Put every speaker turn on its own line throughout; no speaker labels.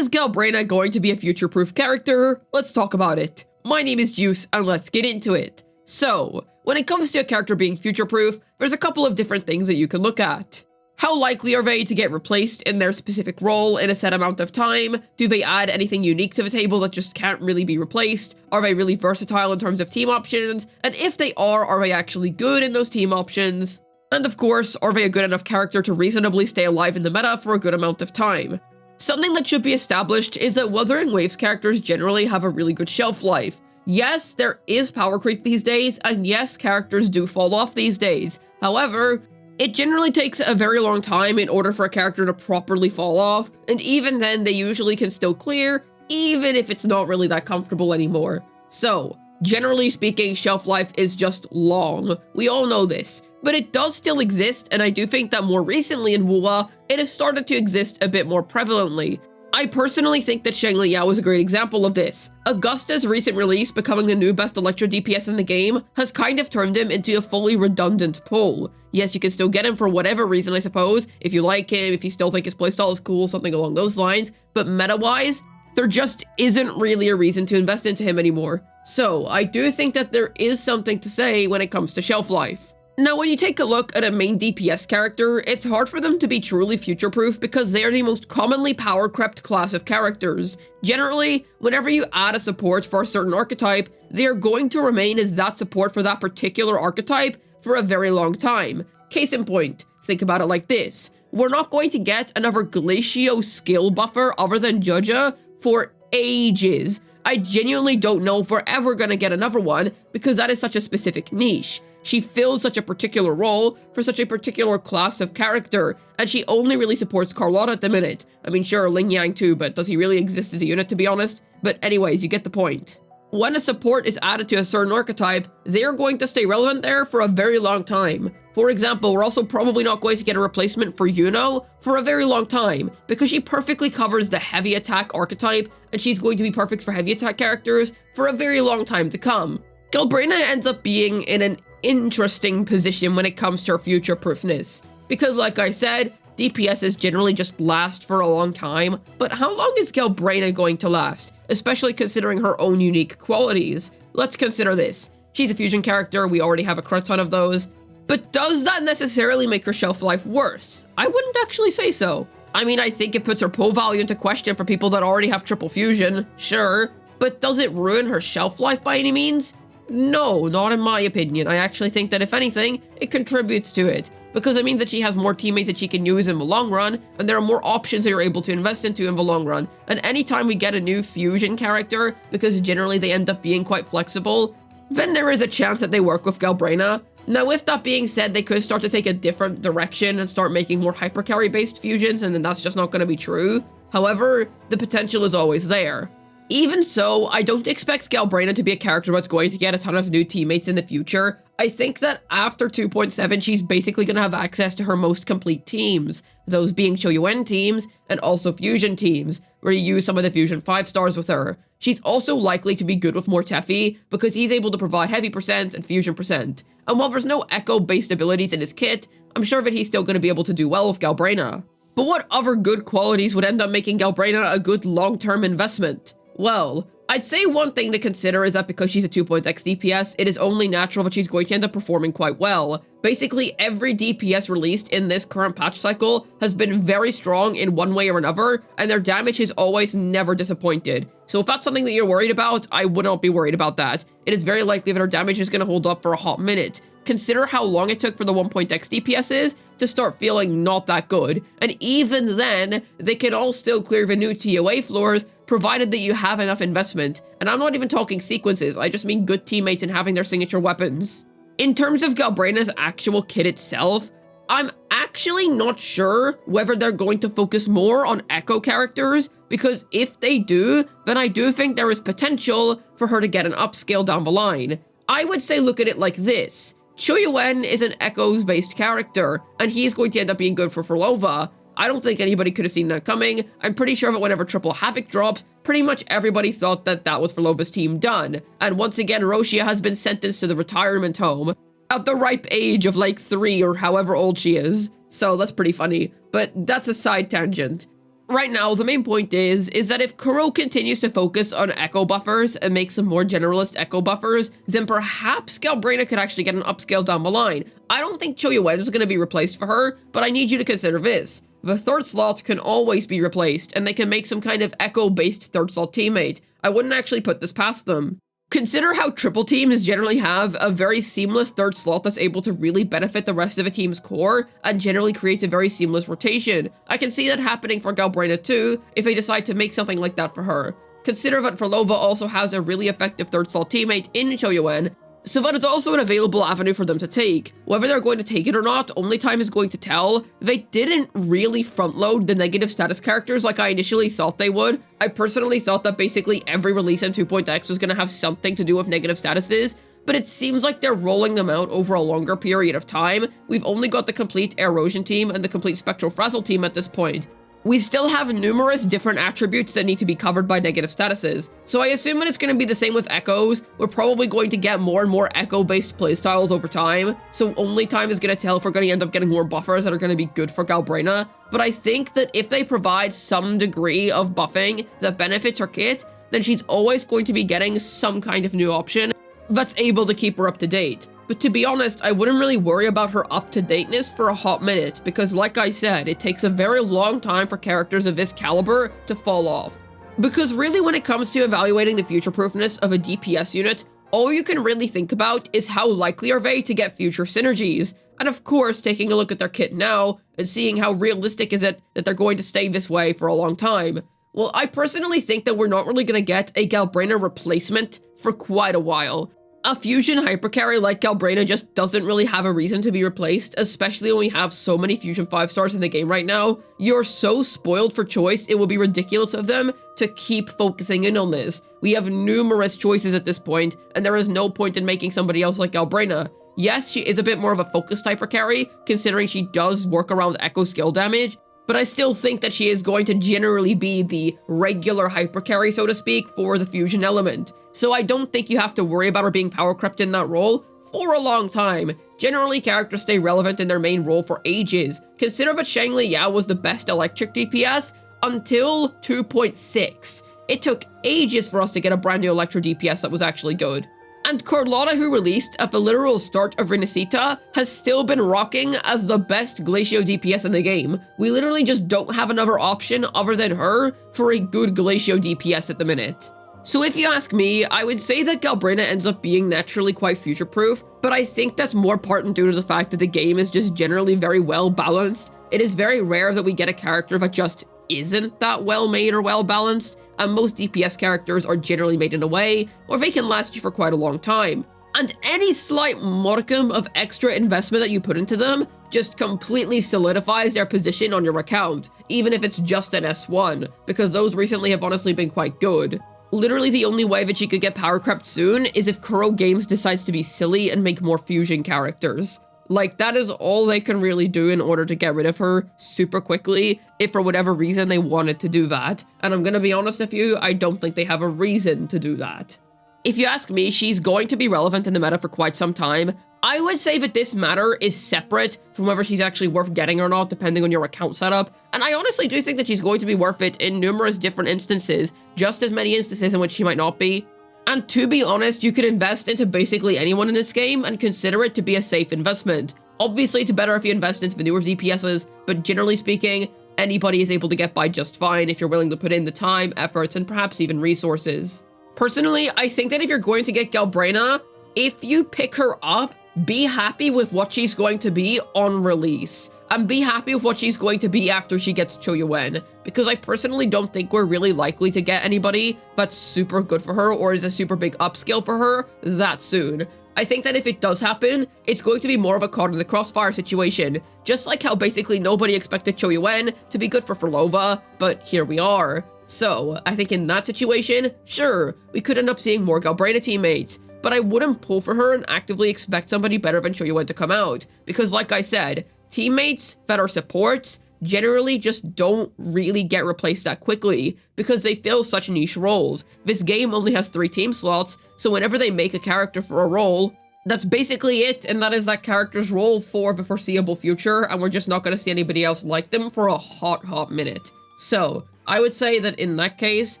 Is Galbrena going to be a future-proof character? Let's talk about it. My name is Juice, and let's get into it. So, when it comes to a character being future-proof, there's a couple of different things that you can look at. How likely are they to get replaced in their specific role in a set amount of time? Do they add anything unique to the table that just can't really be replaced? Are they really versatile in terms of team options? And if they are they actually good in those team options? And of course, are they a good enough character to reasonably stay alive in the meta for a good amount of time? Something that should be established is that Wuthering Waves characters generally have a really good shelf life. Yes, there is power creep these days, and yes, characters do fall off these days. However, it generally takes a very long time in order for a character to properly fall off, and even then they usually can still clear, even if it's not really that comfortable anymore. So, generally speaking, shelf life is just long. We all know this. But it does still exist, and I do think that more recently in wuwa, it has started to exist a bit more prevalently. I personally think that Shangli Yao is a great example of this. Augusta's recent release, becoming the new best Electro DPS in the game, has kind of turned him into a fully redundant pull. Yes, you can still get him for whatever reason, I suppose, if you like him, if you still think his playstyle is cool, something along those lines, but meta-wise, there just isn't really a reason to invest into him anymore. So, I do think that there is something to say when it comes to shelf life. Now, when you take a look at a main DPS character, it's hard for them to be truly future-proof because they are the most commonly power-crept class of characters. Generally, whenever you add a support for a certain archetype, they are going to remain as that support for that particular archetype for a very long time. Case in point, think about it like this. We're not going to get another Glacio skill buffer other than Juja for ages. I genuinely don't know if we're ever going to get another one because that is such a specific niche. She fills such a particular role for such a particular class of character, and she only really supports Carlotta at the minute. I mean, sure, Ling Yang too, but does he really exist as a unit, to be honest? But anyways, you get the point. When a support is added to a certain archetype, they're going to stay relevant there for a very long time. For example, we're also probably not going to get a replacement for Yuno for a very long time, because she perfectly covers the heavy attack archetype, and she's going to be perfect for heavy attack characters for a very long time to come. Galbrena ends up being in an interesting position when it comes to her future-proofness, because like I said, DPSs generally just last for a long time, but how long is Galbrena going to last, especially considering her own unique qualities? Let's consider this. She's a fusion character, we already have a crud ton of those, but does that necessarily make her shelf life worse? I wouldn't actually say so. I mean, I think it puts her pull value into question for people that already have triple fusion, sure, but does it ruin her shelf life by any means? No, not in my opinion. I actually think that if anything, it contributes to it, because it means that she has more teammates that she can use in the long run, and there are more options that you're able to invest into in the long run. And anytime we get a new fusion character, because generally they end up being quite flexible, then there is a chance that they work with Galbrena. Now, with that being said, they could start to take a different direction and start making more hypercarry based fusions, and then that's just not going to be true. However, the potential is always there. Even so, I don't expect Galbrena to be a character that's going to get a ton of new teammates in the future. I think that after 2.7, she's basically going to have access to her most complete teams, those being Choyuan teams and also fusion teams, where you use some of the fusion 5-stars with her. She's also likely to be good with Mortefi because he's able to provide heavy percent and fusion percent. And while there's no echo-based abilities in his kit, I'm sure that he's still going to be able to do well with Galbrena. But what other good qualities would end up making Galbrena a good long-term investment? Well, I'd say one thing to consider is that because she's a 2.x DPS, it is only natural that she's going to end up performing quite well. Basically, every DPS released in this current patch cycle has been very strong in one way or another, and their damage is always never disappointed. So if that's something that you're worried about, I would not be worried about that. It is very likely that her damage is going to hold up for a hot minute. Consider how long it took for the 1.x DPSs to start feeling not that good, and even then, they can all still clear the new TOA floors, provided that you have enough investment. And I'm not even talking sequences, I just mean good teammates and having their signature weapons. In terms of Galbrena's actual kit itself, I'm actually not sure whether they're going to focus more on echo characters, because if they do, then I do think there is potential for her to get an upscale down the line. I would say look at it like this. Choyuan is an echoes-based character, and he's going to end up being good for Furlova. I don't think anybody could have seen that coming. I'm pretty sure that whenever Triple Havoc dropped, pretty much everybody thought that that was Furlova's team done. And once again, Roshia has been sentenced to the retirement home at the ripe age of like 3 or however old she is. So that's pretty funny, but that's a side tangent. Right now, the main point is that if Kuro continues to focus on echo buffers and make some more generalist echo buffers, then perhaps Galbrena could actually get an upscale down the line. I don't think Choyuwen is going to be replaced for her, but I need you to consider this. The third slot can always be replaced, and they can make some kind of echo-based third slot teammate. I wouldn't actually put this past them. Consider how triple teams generally have a very seamless third slot that's able to really benefit the rest of a team's core and generally creates a very seamless rotation. I can see that happening for Galbrena too, if they decide to make something like that for her. Consider that Frolova also has a really effective third slot teammate in Choyuwen, so that is also an available avenue for them to take. Whether they're going to take it or not, only time is going to tell. They didn't really front-load the negative status characters like I initially thought they would. I personally thought that basically every release in 2.x was going to have something to do with negative statuses, but it seems like they're rolling them out over a longer period of time. We've only got the complete Erosion team and the complete Spectral Frazzle team at this point. We still have numerous different attributes that need to be covered by negative statuses, so I assume that it's going to be the same with Echoes. We're probably going to get more and more Echo-based playstyles over time, so only time is going to tell if we're going to end up getting more buffers that are going to be good for Galbrena. But I think that if they provide some degree of buffing that benefits her kit, then she's always going to be getting some kind of new option that's able to keep her up to date. But to be honest, I wouldn't really worry about her up-to-dateness for a hot minute, because like I said, it takes a very long time for characters of this caliber to fall off. Because really when it comes to evaluating the future-proofness of a DPS unit, all you can really think about is how likely are they to get future synergies, and of course taking a look at their kit now and seeing how realistic is it that they're going to stay this way for a long time. Well, I personally think that we're not really going to get a Galbrena replacement for quite a while. A fusion hypercarry like Galbrena just doesn't really have a reason to be replaced, especially when we have so many fusion 5-stars in the game right now. You're so spoiled for choice, it would be ridiculous of them to keep focusing in on this. We have numerous choices at this point, and there is no point in making somebody else like Galbrena. Yes, she is a bit more of a focused hypercarry, considering she does work around echo skill damage, but I still think that she is going to generally be the regular hypercarry, so to speak, for the fusion element. So I don't think you have to worry about her being power crept in that role for a long time. Generally, characters stay relevant in their main role for ages. Consider that Shangli Yao was the best electric DPS until 2.6. It took ages for us to get a brand new electro DPS that was actually good. And Carlotta, who released at the literal start of Renacita, has still been rocking as the best Glacio DPS in the game. We literally just don't have another option other than her for a good Glacio DPS at the minute. So if you ask me, I would say that Galbrena ends up being naturally quite future-proof, but I think that's more part and due to the fact that the game is just generally very well balanced. It is very rare that we get a character that just isn't that well made or well balanced, and most DPS characters are generally made in a way where they can last you for quite a long time. And any slight modicum of extra investment that you put into them just completely solidifies their position on your account, even if it's just an S1, because those recently have honestly been quite good. Literally the only way that she could get power crept soon is if Kuro Games decides to be silly and make more fusion characters. Like, that is all they can really do in order to get rid of her super quickly, if for whatever reason they wanted to do that. And I'm gonna be honest with you, I don't think they have a reason to do that. If you ask me, she's going to be relevant in the meta for quite some time. I would say that this matter is separate from whether she's actually worth getting or not, depending on your account setup. And I honestly do think that she's going to be worth it in numerous different instances, just as many instances in which she might not be. And to be honest, you could invest into basically anyone in this game and consider it to be a safe investment. Obviously, it's better if you invest into the newer DPSs, but generally speaking, anybody is able to get by just fine if you're willing to put in the time, efforts, and perhaps even resources. Personally, I think that if you're going to get Galbrena, if you pick her up, be happy with what she's going to be on release. And be happy with what she's going to be after she gets Choyuwen, because I personally don't think we're really likely to get anybody that's super good for her or is a super big upskill for her that soon. I think that if it does happen, it's going to be more of a caught in the crossfire situation, just like how basically nobody expected Choyuwen to be good for Frolova, but here we are. So, I think in that situation, sure, we could end up seeing more Galbrena teammates, but I wouldn't pull for her and actively expect somebody better than Choyuwen to come out, because like I said, teammates that are supports generally just don't really get replaced that quickly because they fill such niche roles. This game only has 3 team slots, so whenever they make a character for a role, that's basically it, and that is that character's role for the foreseeable future, and we're just not going to see anybody else like them for a hot minute. So, I would say that in that case,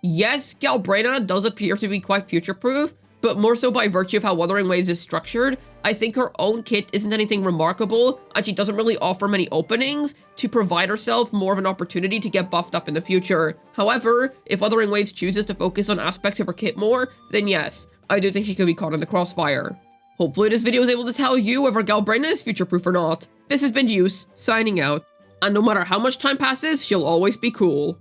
yes, Galbrena does appear to be quite future-proof, but more so by virtue of how Wuthering Waves is structured. I think her own kit isn't anything remarkable, and she doesn't really offer many openings to provide herself more of an opportunity to get buffed up in the future. However, if Wuthering Waves chooses to focus on aspects of her kit more, then yes, I do think she could be caught in the crossfire. Hopefully this video was able to tell you whether Galbrena is future-proof or not. This has been Deuce, signing out. And no matter how much time passes, she'll always be cool.